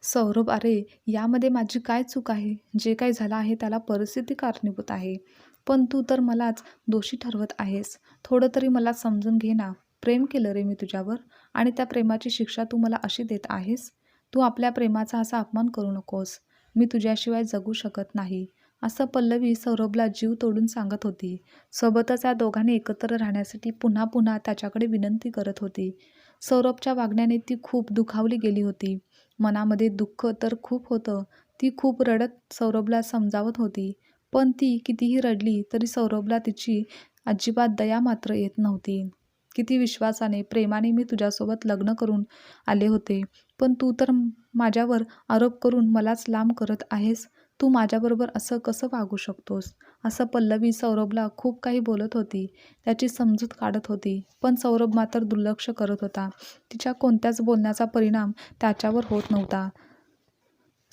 सौरभ, अरे यामध्ये माझी काय चूक आहे? जे काही झालं आहे त्याला परिस्थिती कारणीभूत आहे. पण तू तर मलाच दोषी ठरवत आहेस. थोडं तरी मला समजून घे ना. प्रेम केलं रे मी तुझ्यावर आणि त्या प्रेमाची शिक्षा तू मला अशी देत आहेस? तू आपल्या प्रेमाचा असा अपमान करू नकोस. मी तुझ्याशिवाय जगू शकत नाही. असं पल्लवी सौरभला जीव तोडून सांगत होती. सोबतच या दोघांनी एकत्र राहण्यासाठी पुन्हा पुन्हा त्याच्याकडे विनंती करत होती. सौरभच्या वागण्याने ती खूप दुखावली गेली होती. मनामध्ये दुःख तर खूप होतं. ती खूप रडत सौरभला समजावत होती. पण ती कितीही रडली तरी सौरभला तिची अजिबात दया मात्र येत नव्हती. किती विश्वासाने, प्रेमाने मी तुझ्यासोबत लग्न करून आले होते. पण तू तर माझ्यावर आरोप करून मलाच लांब करत आहेस. तू माझ्याबरोबर असं कसं वागू शकतोस? असं पल्लवी सौरभला खूप काही बोलत होती. त्याची समजूत काढत होती. पण सौरभ मात्र दुर्लक्ष करत होता. तिच्या कोणत्याच बोलण्याचा परिणाम त्याच्यावर होत नव्हता.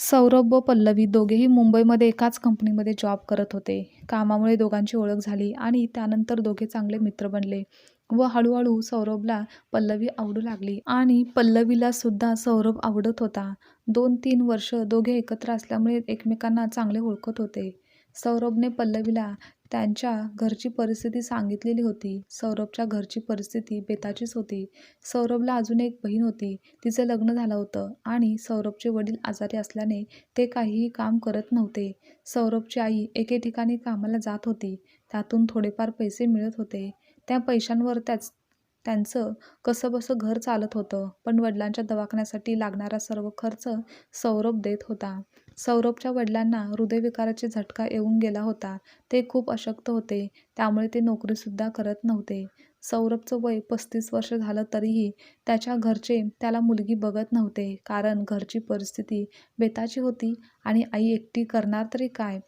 सौरभ व पल्लवी दोघेही मुंबईमध्ये एकाच कंपनीमध्ये जॉब करत होते. कामामुळे दोघांची ओळख झाली आणि त्यानंतर दोघे चांगले मित्र बनले व हळूहळू सौरभला पल्लवी आवडू लागली आणि पल्लवीला सुद्धा सौरभ आवडत होता. 2-3 वर्ष दोघे एकत्र असल्यामुळे एकमेकांना चांगले ओळखत होते. सौरभने पल्लवीला त्यांच्या घरची परिस्थिती सांगितलेली होती. सौरभच्या घरची परिस्थिती बेताचीच होती. सौरभला अजून एक बहीण होती. तिचं लग्न झालं होतं आणि सौरभचे वडील आजारी असल्याने ते काहीही काम करत नव्हते. सौरभची आई एके ठिकाणी कामाला जात होती. त्यातून थोडेफार पैसे मिळत होते. त्या पैशांवर त्यांचं कसंबसं घर चालत होतं. पण वडिलांच्या दवाखान्यासाठी लागणारा सर्व खर्च सौरभ देत होता. सौरभच्या वडिलांना हृदयविकाराचा झटका येऊन गेला होता. ते खूप अशक्त होते. त्यामुळे ते नोकरीसुद्धा करत नव्हते. सौरभचं वय 35 वर्ष झालं तरीही त्याच्या घरचे त्याला मुलगी बघत नव्हते. कारण घरची परिस्थिती बेताची होती आणि आई एकटी करणार तरी काय?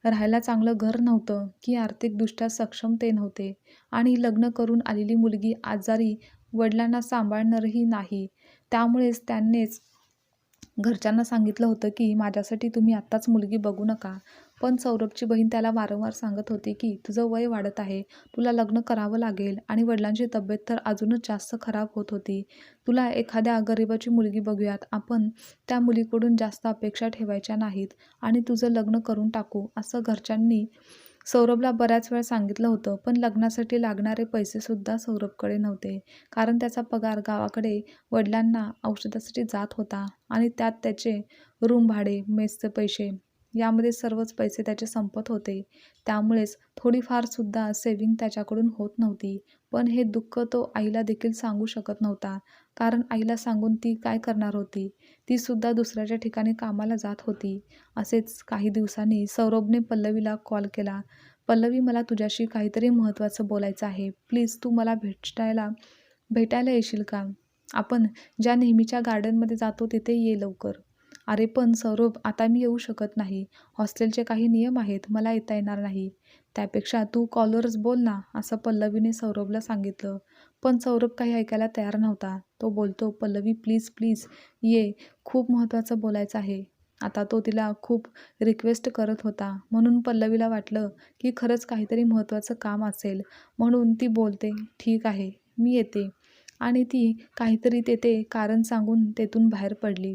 राहायला चांगलं घर नव्हतं की आर्थिकदृष्ट्या सक्षम ते नव्हते आणि लग्न करून आलेली मुलगी आजारी, वडिलांना सांभाळणारही नाही. त्यामुळेच त्यांनीच घरच्यांना सांगितलं होतं की माझ्यासाठी तुम्ही आत्ताच मुलगी बघू नका. पण सौरभची बहीण त्याला वारंवार सांगत होती की तुझं वय वाढत आहे, तुला लग्न करावं लागेल आणि वडिलांची तब्येत तर अजूनच जास्त खराब होत होती. तुला एखाद्या गरिबाची मुलगी बघूयात आपण, त्या मुलीकडून जास्त अपेक्षा ठेवायच्या नाहीत आणि तुझं लग्न करून टाकू, असं घरच्यांनी सौरभला बऱ्याच वेळा सांगितलं होतं. पण लग्नासाठी लागणारे पैसेसुद्धा सौरभकडे नव्हते. कारण त्याचा पगार गावाकडे वडिलांना औषधासाठी जात होता आणि त्यात त्याचे रूम भाडे, मेसचे पैसे यामध्ये सर्वच पैसे त्याचे संपत होते. त्यामुळेच थोडीफारसुद्धा सेव्हिंग त्याच्याकडून होत नव्हती. पण हे दुःख तो आईला देखील सांगू शकत नव्हता. कारण आईला सांगून ती काय करणार होती? ती सुद्धा दुसऱ्याच्या ठिकाणी कामाला जात होती. असेच काही दिवसांनी सौरभने पल्लवीला कॉल केला. पल्लवी, मला तुझ्याशी काहीतरी महत्त्वाचं बोलायचं आहे. प्लीज तू मला भेटायला येशील का? आपण ज्या नेहमीच्या गार्डनमध्ये जातो तिथे ये लवकर. अरे पण सौरभ, आता मी येऊ शकत नाही. हॉस्टेलचे काही नियम आहेत, मला येता येणार नाही. त्यापेक्षा तू कॉलवरच बोल ना, असं पल्लवीने सौरभला सांगितलं. पण सौरभ काही ऐकायला तयार नव्हता. तो बोलतो, पल्लवी प्लीज प्लीज ये, खूप महत्त्वाचं बोलायचं आहे. आता तो तिला खूप रिक्वेस्ट करत होता. म्हणून पल्लवीला वाटलं की खरंच काहीतरी महत्त्वाचं काम असेल. म्हणून ती बोलते, ठीक आहे, मी येते. आणि ती काहीतरी तेथे कारण सांगून तेथून बाहेर पडली.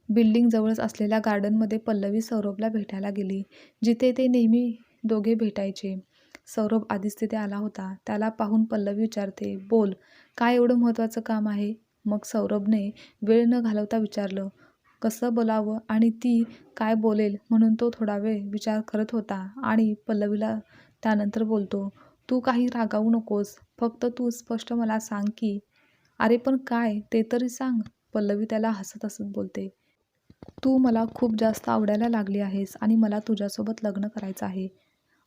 बिल्डिंग जवळच असलेल्या गार्डनमध्ये पल्लवी सौरभला भेटायला गेली, जिथे ते नेहमी दोघे भेटायचे. सौरभ आधीच तिथे आला होता. त्याला पाहून पल्लवी विचारते, बोल, काय एवढं महत्त्वाचं काम आहे? मग सौरभने वेळ न घालवता विचारलं. कसं बोलावं आणि ती काय बोलेल म्हणून तो थोडा वेळ विचार करत होता आणि पल्लवीला त्यानंतर बोलतो, तू काही रागावू नकोस. फक्त तू स्पष्ट मला सांग की. अरे पण काय ते तरी सांग, पल्लवी त्याला हसत हसत बोलते. तू मला खूप जास्त आवडायला लागली आहेस आणि मला तुझ्यासोबत लग्न करायचं आहे.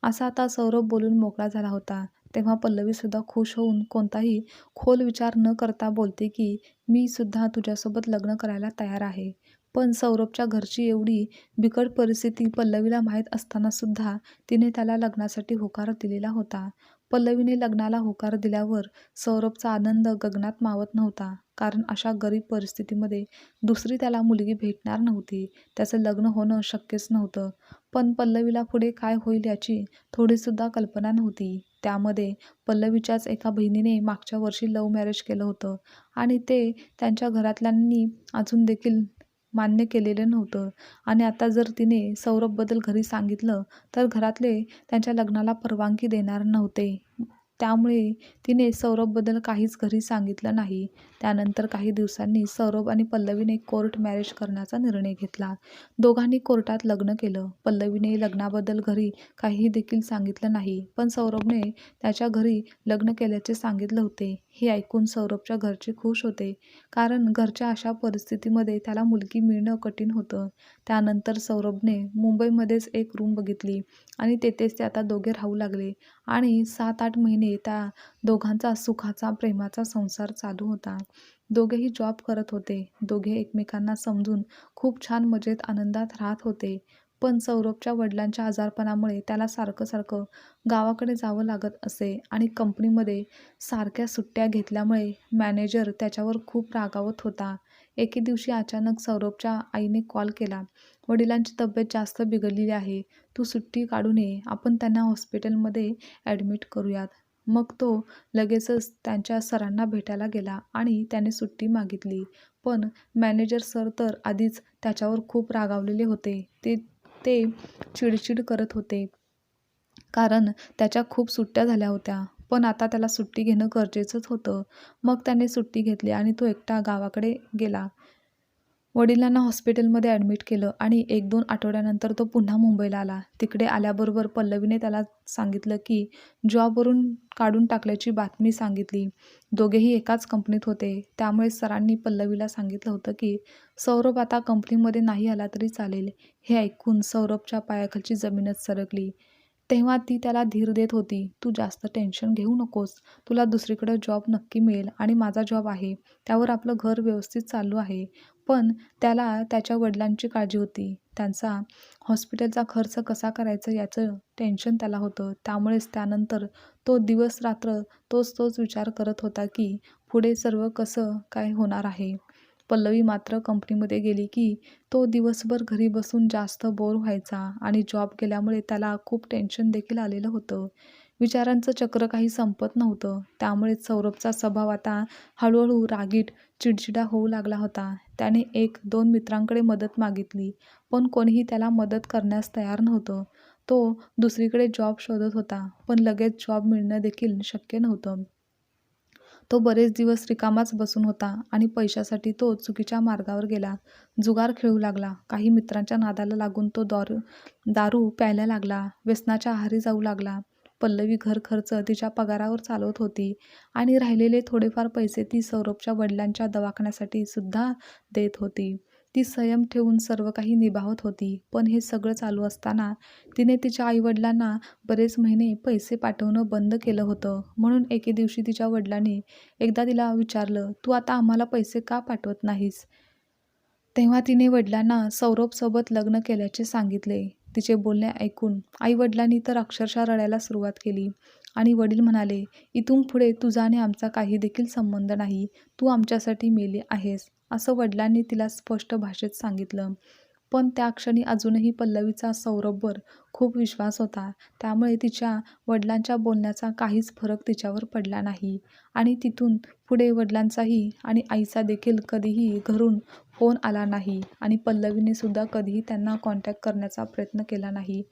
असा आता सौरभ बोलून मोकळा झाला होता. तेव्हा पल्लवीसुद्धा खुश होऊन कोणताही खोल विचार न करता बोलते की मी सुद्धा तुझ्यासोबत लग्न करायला तयार आहे. पण सौरभच्या घरची एवढी बिकट परिस्थिती पल्लवीला माहीत असतानासुद्धा तिने त्याला लग्नासाठी होकार दिलेला होता. पल्लवीने लग्नाला होकार दिल्यावर सौरभचा आनंद गगनात मावत नव्हता. कारण अशा गरीब परिस्थितीमध्ये दुसरी त्याला मुलगी भेटणार नव्हती. त्याचं लग्न होणं शक्यच नव्हतं. पण पल्लवीला पुढे काय होईल याची थोडीसुद्धा कल्पना नव्हती. त्यामध्ये पल्लवीच्याच एका बहिणीने मागच्या वर्षी लव्ह मॅरेज केलं होतं आणि ते त्यांच्या घरातल्यांनी अजून देखील मान्य केलेलं नव्हतं. आणि आता जर तिने सौरभबद्दल घरी सांगितलं तर घरातले त्यांच्या लग्नाला परवानगी देणार नव्हते. त्यामुळे तिने सौरभबद्दल काहीच घरी सांगितलं नाही. त्यानंतर काही दिवसांनी सौरभ आणि पल्लवीने कोर्ट मॅरेज करण्याचा निर्णय घेतला. दोघांनी कोर्टात लग्न केलं. पल्लवीने लग्नाबद्दल घरी काहीही देखील सांगितलं नाही, पण सौरभने त्याच्या घरी लग्न केल्याचे सांगितलं होते. हे ऐकून सौरभच्या घरचे खुश होते, कारण घरच्या अशा परिस्थितीमध्ये त्याला मुलगी मिळणं कठीण होतं. त्यानंतर सौरभने मुंबईमध्येच एक रूम बघितली आणि तेथेच ते आता दोघे राहू लागले आणि 7-8 महिने त्या दोघांचा सुखाचा, प्रेमाचा संसार चालू होता. दोघेही जॉब करत होते. दोघे एकमेकांना समजून खूप छान मजेत आनंदात राहत होते. पण सौरभच्या वडिलांच्या आजारपणामुळे त्याला सारखं गावाकडे जावं लागत असे आणि कंपनीमध्ये सारख्या सुट्ट्या घेतल्यामुळे मॅनेजर त्याच्यावर खूप रागावत होता. एके दिवशी अचानक सौरभच्या आईने कॉल केला. "वडिलांची तब्येत जास्त बिघडलेली आहे. तू सुट्टी काढून ये. आपण त्यांना हॉस्पिटलमध्ये ॲडमिट करूयात." मग तो लगेचच त्यांच्या सरांना भेटायला गेला आणि त्याने सुट्टी मागितली. पण मॅनेजर सर तर आधीच त्याच्यावर खूप रागावलेले होते. ते चिडचिड करत होते, कारण त्याच्या खूप सुट्ट्या झाल्या होत्या. पण आता त्याला सुट्टी घेणं गरजेचंच होतं. मग त्याने सुट्टी घेतली आणि तो एकटा गावाकडे गेला. वडिलांना हॉस्पिटलमध्ये ॲडमिट केलं आणि 1-2 आठवड्यानंतर तो पुन्हा मुंबईला आला. तिकडे आल्याबरोबर पल्लवीने त्याला सांगितलं की जॉबवरून काढून टाकल्याची बातमी सांगितली. दोघेही एकाच कंपनीत होते. त्यामुळे सरांनी पल्लवीला सांगितलं होतं की सौरभ आता कंपनीमध्ये नाही आला तरी चालेल. हे ऐकून सौरभच्या पायाखालची जमीनच सरकली. तेव्हा ती त्याला धीर देत होती. "तू जास्त टेन्शन घेऊ नकोस. तुला दुसरीकडे जॉब नक्की मिळेल आणि माझा जॉब आहे. त्यावर आपलं घर व्यवस्थित चालू आहे." पण त्याला त्याच्या वडिलांची काळजी होती. त्यांचा हॉस्पिटलचा खर्च कसा करायचा याचं टेन्शन त्याला होतं. त्यामुळेच त्यानंतर तो दिवस-रात्र तोच विचार करत होता की पुढे सर्व कसं काय होणार आहे. पल्लवी मात्र कंपनीमध्ये गेली की तो दिवसभर घरी बसून जास्त बोर व्हायचा आणि जॉब गेल्यामुळे त्याला खूप टेन्शन देखील आलेलं होतं. विचारांचं चक्र काही संपत नव्हतं. त्यामुळेच सौरभचा स्वभाव आता हळूहळू रागीट, चिडचिडा होऊ लागला होता. त्याने 1-2 मित्रांकडे मदत मागितली, पण कोणीही त्याला मदत करण्यास तयार नव्हतं. तो दुसरीकडे जॉब शोधत होता, पण लगेच जॉब मिळणं देखील शक्य नव्हतं. तो बरेच दिवस रिकामाच बसून होता आणि पैशासाठी तो चुकीच्या मार्गावर गेला. जुगार खेळू लागला. काही मित्रांच्या नादाला लागून तो दारू प्यायला लागला. व्यसनाच्या आहारी जाऊ लागला. पल्लवी घर खर्च तिच्या पगारावर चालवत होती आणि राहिलेले थोडेफार पैसे ती सौरभच्या वडिलांच्या दवाखान्यासाठी सुद्धा देत होती. ती संयम ठेवून सर्व काही निभावत होती. पण हे सगळं चालू असताना तिने तिच्या आई-वडिलांना बरेच महिने पैसे पाठवणं बंद केलं होतं. म्हणून एके दिवशी तिच्या वडिलांनी एकदा तिला विचारलं, "तू आता आम्हाला पैसे का पाठवत नाहीस?" तेव्हा तिने वडिलांना सौरभसोबत लग्न केल्याचे सांगितले. तिचे बोलणे ऐकून आई-वडिलांनी तर अक्षरशः रडायला सुरुवात केली आणि वडील म्हणाले, "इथून पुढे तुझा आणि आमचा काही देखील संबंध नाही. तू आमच्यासाठी मेली आहेस." असं वडिलांनी तिला स्पष्ट भाषेत सांगितलं. पण त्या क्षणी अजूनही पल्लवीचा सौरभवर खूप विश्वास होता. त्यामुळे तिच्या वडिलांच्या बोलण्याचा काहीच फरक तिच्यावर पडला नाही आणि तिथून पुढे वडिलांचाही आणि आईचा देखील कधीही घरून फोन आला नाही आणि पल्लवीने सुद्धा कधीही त्यांना कॉन्टॅक्ट करण्याचा प्रयत्न केला नाही.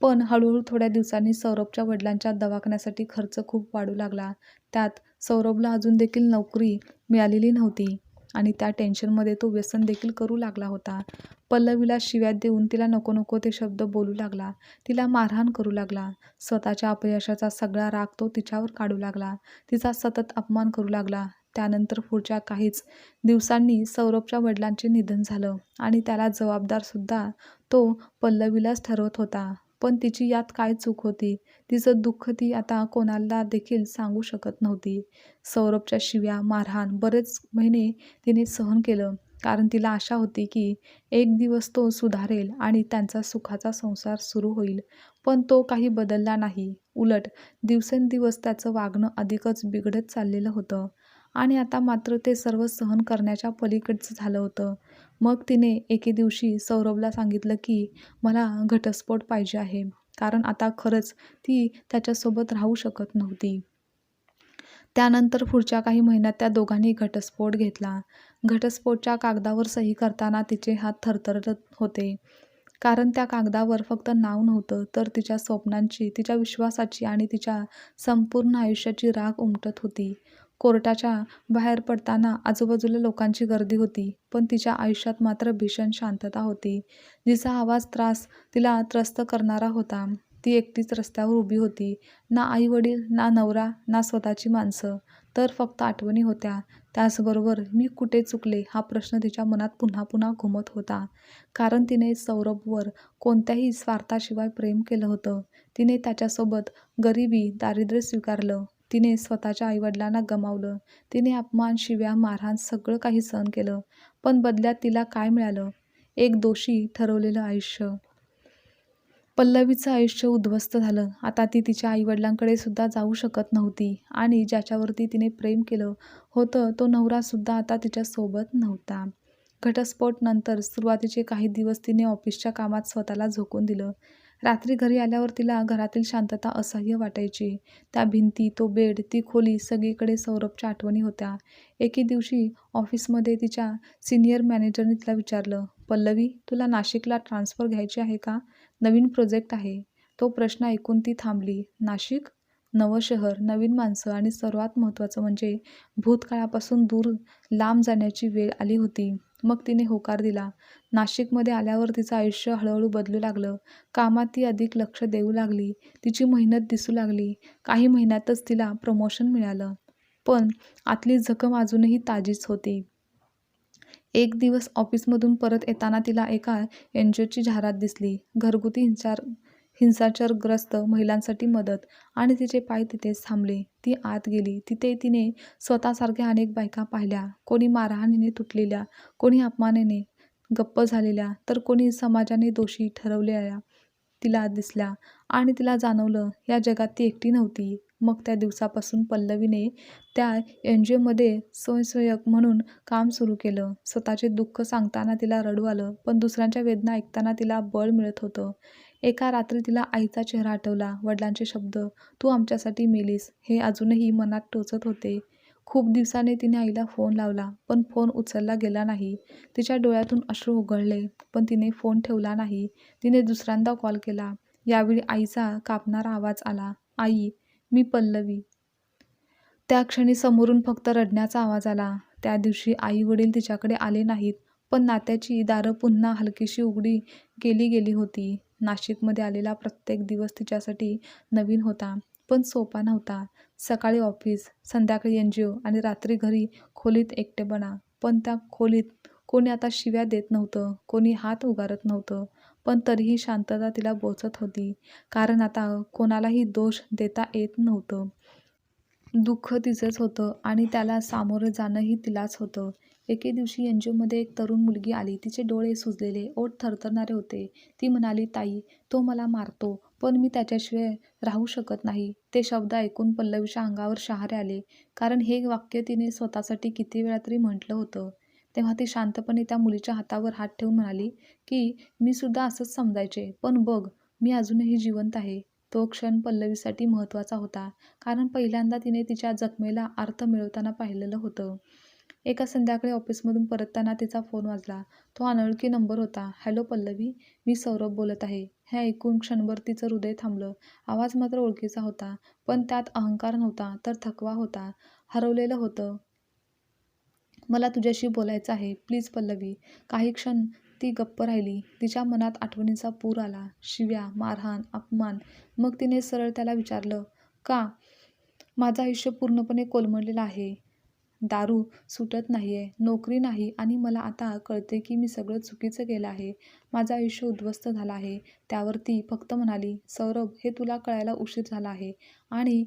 पण हळूहळू थोड्या दिवसांनी सौरभच्या वडिलांच्या दवाखान्यासाठी खर्च खूप वाढू लागला. त्यात सौरभला अजून देखील नोकरी मिळालेली नव्हती आणि त्या टेन्शनमध्ये तो व्यसन देखील करू लागला होता. पल्लवीला शिव्या देऊन तिला नको ते शब्द बोलू लागला. तिला मारहाण करू लागला. स्वतःच्या अपयशाचा सगळा राग तो तिच्यावर काढू लागला. तिचा सतत अपमान करू लागला. त्यानंतर पुढच्या काहीच दिवसांनी सौरभच्या वडिलांचे निधन झालं आणि त्याला जबाबदारसुद्धा तो पल्लवीलाच ठरवत होता. पण तिची यात काय चूक होती? तिचं दुःख ती आता कोणाला देखील सांगू शकत नव्हती. सौरभच्या शिव्या, मारहाण बरेच महिने तिने सहन केलं, कारण तिला आशा होती की एक दिवस तो सुधारेल आणि त्यांचा सुखाचा संसार सुरू होईल. पण तो काही बदलला नाही. उलट दिवसेंदिवस त्याचं वागणं अधिकच बिघडत चाललेलं होतं आणि आता मात्र ते सर्व सहन करण्याच्या पलीकडचं झालं होतं. मग तिने एके दिवशी सौरभला सांगितलं की मला घटस्फोट पाहिजे आहे. कारण आता खरंच ती त्याच्यासोबत राहू शकत नव्हती. त्यानंतर पुढच्या काही महिन्यात त्या दोघांनी घटस्फोट घेतला. घटस्फोटच्या कागदावर सही करताना तिचे हात थरथरत होते. कारण त्या कागदावर फक्त नाव नव्हतं, तर तिच्या स्वप्नांची, तिच्या विश्वासाची आणि तिच्या संपूर्ण आयुष्याची राख उमटत होती. कोर्टाच्या बाहेर पडताना आजूबाजूला लोकांची गर्दी होती, पण तिच्या आयुष्यात मात्र भीषण शांतता होती, जिचा आवाज तिला त्रस्त करणारा होता. ती एकटीच रस्त्यावर उभी होती. ना आई-वडील, ना नवरा, ना स्वतःची माणसं, तर फक्त आठवणी होत्या. त्याचबरोबर मी कुठे चुकले हा प्रश्न तिच्या मनात पुन्हा पुन्हा घुमत होता. कारण तिने सौरभवर कोणत्याही स्वार्थाशिवाय प्रेम केलं होतं. तिने त्याच्यासोबत गरिबी, दारिद्र्य स्वीकारलं. तिने स्वतःच्या आईवडिलांना गमावलं. तिने अपमान, शिव्या, मारहाण सगळं काही सहन केलं. पण बदल्यात तिला काय मिळालं? एक दोषी ठरवलेलं आयुष्य. पल्लवीचं आयुष्य उद्ध्वस्त झालं. आता ती तिच्या आईवडिलांकडे सुद्धा जाऊ शकत नव्हती आणि ज्याच्यावरती तिने प्रेम केलं होतं तो नवरासुद्धा आता तिच्यासोबत नव्हता. घटस्फोटानंतर सुरुवातीचे काही दिवस तिने ऑफिसच्या कामात स्वतःला झोकून दिलं. रात्री घरी आल्यावर तिला घरातील शांतता असह्य वाटायची. त्या भिंती, तो बेड, ती खोली, सगळीकडे सौरभच्या आठवणी होत्या. एके दिवशी ऑफिसमध्ये तिच्या सिनियर मॅनेजरने तिला विचारलं, "पल्लवी, तुला नाशिकला ट्रान्सफर घ्यायची आहे का? नवीन प्रोजेक्ट आहे." तो प्रश्न ऐकून ती थांबली. नाशिक? नवं शहर, नवीन माणसं आणि सर्वात महत्त्वाचं म्हणजे भूतकाळापासून दूर लांब जाण्याची वेळ आली होती. मग तिने होकार दिला. नाशिकमध्ये आल्यावर तिचं आयुष्य हळूहळू बदलू लागलं. कामात ती अधिक लक्ष देऊ लागली. तिची मेहनत दिसू लागली. काही महिन्यातच तिला प्रमोशन मिळालं. पण आतली जखम अजूनही ताजीच होती. एक दिवस ऑफिसमधून परत येताना तिला एका एनजीओची जाहिरात दिसली. घरगुती हिंसाचारग्रस्त महिलांसाठी मदत आणि तिचे पाय तिथेच थांबले. ती आत गेली. तिथे तिने स्वतःसारख्या अनेक बायका पाहिल्या. कोणी मारहाणीने तुटलेल्या, कोणी अपमानाने गप्प झालेल्या, तर कोणी समाजाने दोषी ठरवलेल्या तिला दिसल्या आणि तिला जाणवलं या जगात ती एकटी नव्हती. मग त्या दिवसापासून पल्लवीने त्या एनजीओमध्ये स्वयंसेवक म्हणून काम सुरू केलं. स्वतःचे दुःख सांगताना तिला रडू आलं, पण दुसऱ्यांच्या वेदना ऐकताना तिला बळ मिळत होतं. एका रात्री तिला आईचा चेहरा आठवला. वडिलांचे शब्द, "तू आमच्यासाठी मेलीस," हे अजूनही मनात टोचत होते. खूप दिवसांनी तिने आईला फोन लावला, पण फोन उचलला गेला नाही. तिच्या डोळ्यातून अश्रू उघळले, पण तिने फोन ठेवला नाही. तिने दुसऱ्यांदा कॉल केला. यावेळी आईचा कापणारा आवाज आला, "आई, मी पल्लवी." त्या क्षणी समोरून फक्त रडण्याचा आवाज आला. त्या दिवशी आई-वडील तिच्याकडे आले नाहीत, पण नात्याची दारं पुन्हा हलकीशी उघडी गेली होती. नाशिकमध्ये आलेला प्रत्येक दिवस तिच्यासाठी नवीन होता, पण सोपा नव्हता. सकाळी ऑफिस, संध्याकाळी एनजीओ आणि रात्री घरी खोलीत एकटेपणा. पण त्या खोलीत कोणी आता शिव्या देत नव्हतं, कोणी हात उगारत नव्हतं. पण तरीही शांतता तिला बोचत होती, कारण आता कोणालाही दोष देता येत नव्हतं. दुःख तिचंच होतं आणि त्याला सामोरं जाणंही तिलाच होतं. एके दिवशी एनजीओमध्ये एक तरुण मुलगी आली. तिचे डोळे सुजलेले, ओठ थरथरणारे होते. ती म्हणाली, "ताई, तो मला मारतो, पण मी त्याच्याशिवाय राहू शकत नाही." ते शब्द ऐकून पल्लवीच्या अंगावर शहारे आले, कारण हे वाक्य तिने स्वतःसाठी किती वेळा तरी म्हटलं होतं. तेव्हा ती शांतपणे त्या मुलीच्या हातावर हात ठेवून म्हणाली, की "मी सुद्धा असंच समजायचे, पण बघ, मी अजूनही जिवंत आहे." तो क्षण पल्लवीसाठी महत्त्वाचा होता. कारण पहिल्यांदा तिने तिच्या जखमेला अर्थ मिळवताना पाहिलेलं होतं. एका संध्याकाळी ऑफिसमधून परतताना तिचा फोन वाजला. तो अनोळखी नंबर होता. "हॅलो पल्लवी, मी सौरभ बोलत आहे." हे ऐकून क्षणभर तिचं हृदय थांबलं. आवाज मात्र ओळखीचा होता, पण त्यात अहंकार नव्हता, तर थकवा होता. हरवलेलं होतं. "मला तुझ्याशी बोलायचं आहे. प्लीज पल्लवी." काही क्षण ती गप्प राहिली. तिच्या मनात आठवणींचा पूर आला. शिव्या, मारहाण, अपमान. मग तिने सरळ त्याला विचारलं, "का? माझं आयुष्य पूर्णपणे कोलमडलेलं आहे. दारू सुटत नाहीये, नोकरी नाही आणि मला आता कळतंय की मी सगळं चुकीचं केलं आहे. माझं आयुष्य उद्ध्वस्त झालं आहे." त्यावर ती फक्त म्हणाली, "सौरभ, हे तुला कळायला उशीर झाला आहे आणि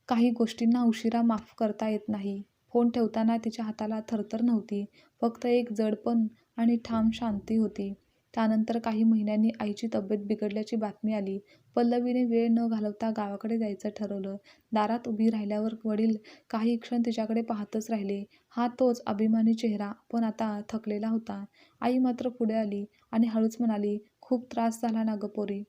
काही गोष्टींना उशिरा माफ करता येत नाही." फोन ठेवताना तिच्या हाताला थरथर नव्हती, फक्त एक जडपण आणि ठाम शांती होती. त्यानंतर काही महिन्यांनी आईची तब्येत बिघडल्याची बातमी आली. पल्लवीने वेळ न घालवता गावाकडे जायचं ठरवलं. दारात उभी राहिल्यावर वडील काही क्षण तिच्याकडे पाहतच राहिले. हा तोच अभिमानी चेहरा, पण आता थकलेला होता. आई मात्र पुढे आली आणि हळूच म्हणाली, "खूप त्रास झाला ना गं पोरी.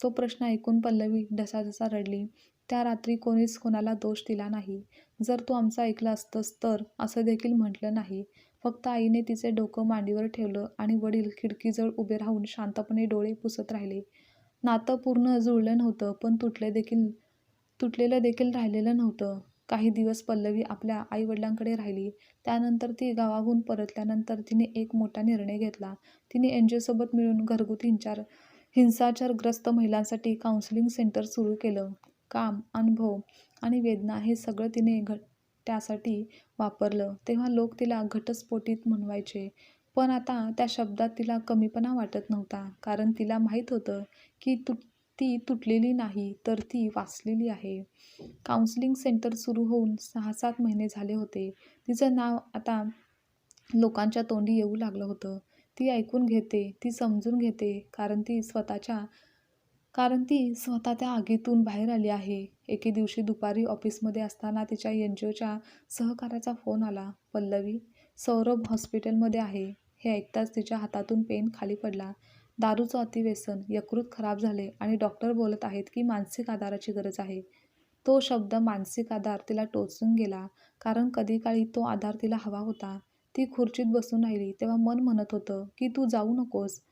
तो प्रश्न ऐकून पल्लवी ढसाढसा रडली. त्या रात्री कोणीच कोणाला दोष दिला नाही. जर तू आमचं ऐकलं असतंस तर असं देखील म्हटलं नाही. फक्त आईने तिचे डोकं मांडीवर ठेवलं आणि वडील खिडकीजवळ उभे राहून शांतपणे डोळे पुसत राहिले. नातं पूर्ण जुळलं नव्हतं, पण तुटलेलं देखील राहिलेलं नव्हतं. काही दिवस पल्लवी आपल्या आई-वडिलांकडे राहिली. त्यानंतर ती गावाहून परतल्यानंतर तिने एक मोठा निर्णय घेतला. तिने एन-जी-ओसोबत मिळून घरगुती हिंसाचारग्रस्त महिलांसाठी काउन्सिलिंग सेंटर सुरू केलं. काम, अनुभव आणि वेदना हे सगळं तिने त्यासाठी वापरलं. तेव्हा लोक तिला घटस्फोटित म्हणवायचे. पण आता त्या शब्दात तिला कमीपणा वाटत नव्हता. कारण तिला माहीत होतं की ती तुटलेली नाही, तर ती वाचलेली आहे. काउन्सिलिंग सेंटर सुरू होऊन 6-7 महिने झाले होते. तिचं नाव आता लोकांच्या तोंडी येऊ लागलं होतं. ती ऐकून घेते, ती समजून घेते, कारण ती स्वतः त्या आगीतून बाहेर आली आहे. एके दिवशी दुपारी ऑफिसमध्ये असताना तिच्या एन-जी-ओच्या सहकाऱ्याचा फोन आला. "पल्लवी, सौरभ हॉस्पिटलमध्ये आहे." हे ऐकताच तिच्या हातातून पेन खाली पडला. दारूचं अतिव्यसन, यकृत खराब झाले आणि डॉक्टर बोलत आहेत की मानसिक आधाराची गरज आहे. तो शब्द मानसिक आधार तिला टोचून गेला, कारण कधीकाळी तो आधार तिला हवा होता. ती खुर्चीत बसून राहिली तेव्हा मन म्हणत होतं की तू जाऊ नकोस,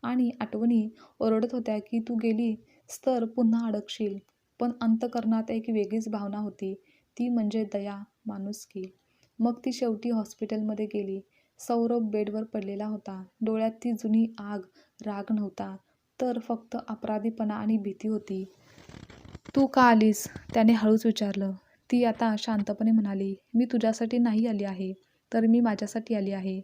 आणि आठवणी ओरडत होत्या की तू गेलीस तर पुन्हा अडकशील. पण अंतःकरणात एक वेगळीच भावना होती, ती म्हणजे दया, माणुसकी. मग ती शेवटी हॉस्पिटलमध्ये गेली. सौरभ बेडवर पडलेला होता. डोळ्यात ती जुनी आग, राग नव्हता, तर फक्त अपराधीपणा आणि भीती होती. "तू का आलीस?" त्याने हळूच विचारलं. ती आता शांतपणे म्हणाली, "मी तुझ्यासाठी नाही आली आहे, तर मी माझ्यासाठी आली आहे."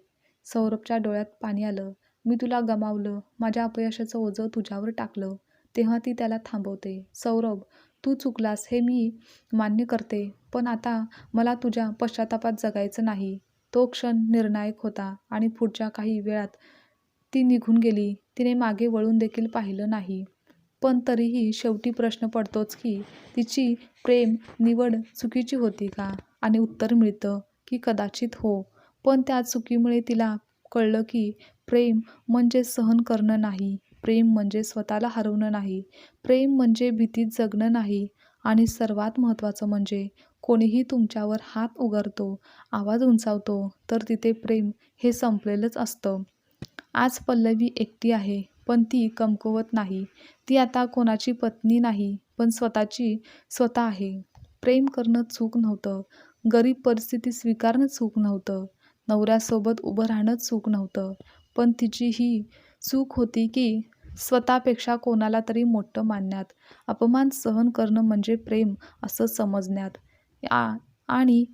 सौरभच्या डोळ्यात पाणी आलं. "मी तुला गमावलं, माझ्या अपयशाचं ओझं तुझ्यावर टाकलं." तेव्हा ती त्याला थांबवते. "सौरभ, तू चुकलास हे मी मान्य करते, पण आता मला तुझ्या पश्चातापात जगायचं नाही." तो क्षण निर्णायक होता आणि पुढच्या काही वेळात ती निघून गेली. तिने मागे वळून देखील पाहिलं नाही. पण तरीही शेवटी प्रश्न पडतोच की तिची प्रेम निवड चुकीची होती का? आणि उत्तर मिळतं की कदाचित हो. पण त्या चुकीमुळे तिला कळलं की प्रेम म्हणजे सहन करणं नाही. प्रेम म्हणजे स्वतःला हरवणं नाही. प्रेम म्हणजे भीतीत जगणं नाही. आणि सर्वात महत्त्वाचं म्हणजे कोणीही तुमच्यावर हात उगारतो, आवाज उंचावतो, तर तिथे प्रेम हे संपलेलंच असतं. आज पल्लवी एकटी आहे, पण ती कमकुवत नाही. ती आता कोणाची पत्नी नाही, पण स्वतः आहे. प्रेम करणं चूक नव्हतं. गरीब परिस्थिती स्वीकारणं चूक नव्हतं. नवऱ्यासोबत उभं राहणं चूक नव्हतं. पण तिची ही चूक होती की स्वतःपेक्षा कोणाला तरी मोठं मानण्यात, अपमान सहन करणं म्हणजे प्रेम असं समजण्यात, आणि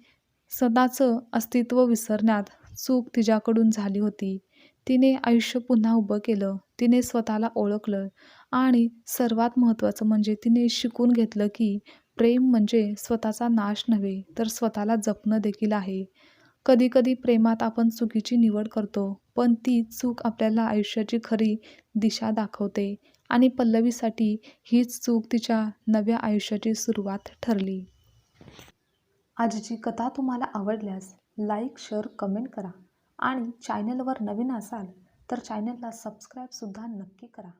स्वतःचं अस्तित्व विसरण्यात चूक तिच्याकडून झाली होती. तिने आयुष्य पुन्हा उभं केलं. तिने स्वतःला ओळखलं आणि सर्वात महत्त्वाचं म्हणजे तिने शिकून घेतलं की प्रेम म्हणजे स्वतःचा नाश नव्हे, तर स्वतःला जपणं देखील आहे. कधी-कधी प्रेमात आपण चुकीची निवड करतो, पण ती चूक आपल्याला आयुष्याची खरी दिशा दाखवते. आणि पल्लवीसाठी हीच चूक तिच्या नव्या आयुष्याची सुरुवात ठरली. आजची कथा तुम्हाला आवडल्यास लाईक, शेअर, कमेंट करा आणि चॅनलवर नवीन असाल तर चॅनलला सबस्क्राईबसुद्धा नक्की करा.